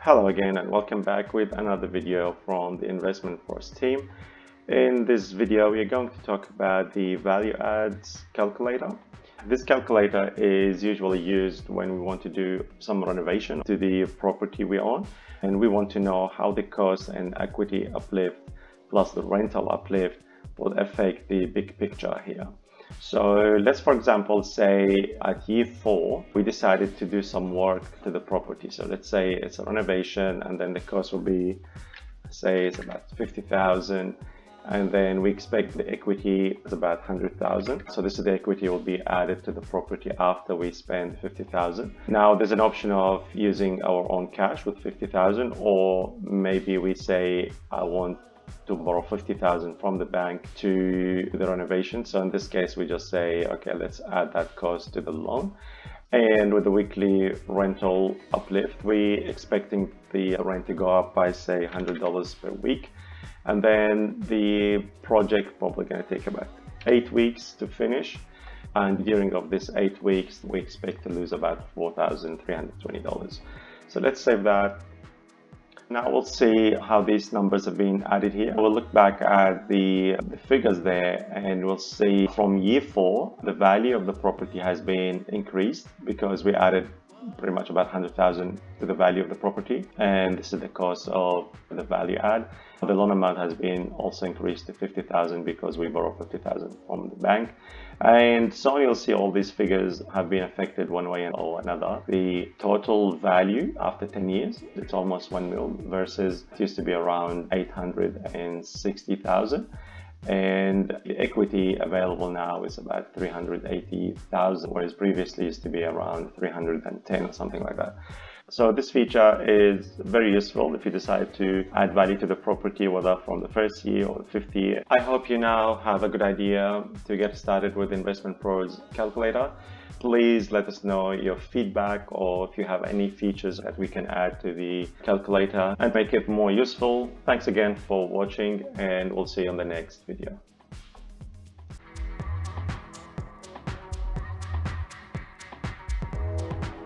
Hello again and welcome back with another video from the Investment Pros team. In this video, we are going to talk about the value adds calculator. This calculator is usually used when we want to do some renovation to the property we own, and we want to know how the cost and equity uplift plus the rental uplift will affect the big picture here. So let's, for example, say at year 4, we decided to do some work to the property. So let's say it's a renovation and then the cost will be, say it's about 50,000. And then we expect the equity is about 100,000. So this is the equity will be added to the property after we spend 50,000. Now there's an option of using our own cash with 50,000, or maybe we say I want to borrow 50,000 from the bank to the renovation. So in this case, we just say, okay, let's add that cost to the loan. And with the weekly rental uplift, we expecting the rent to go up by say $100 per week. And then the project probably going to take about 8 weeks to finish. And during of this 8 weeks, we expect to lose about $4,320. So let's save that. Now we'll see how these numbers have been added here. We'll look back at the figures there, and we'll see from year 4, the value of the property has been increased because we added pretty much about 100,000 to the value of the property, and this is the cost of the value add. The loan amount has been also increased to 50,000 because we borrowed 50,000 from the bank. And so you'll see all these figures have been affected one way or another. The total value after 10 years, it's almost 1 mil versus it used to be around 860,000. And the equity available now is about 380,000, whereas previously used to be around 310 or something like that. So this feature is very useful if you decide to add value to the property, whether from the first year or the 5th year. I hope you now have a good idea to get started with Investment Pros calculator. Please let us know your feedback, or if you have any features that we can add to the calculator and make it more useful. Thanks again for watching, and we'll see you on the next video.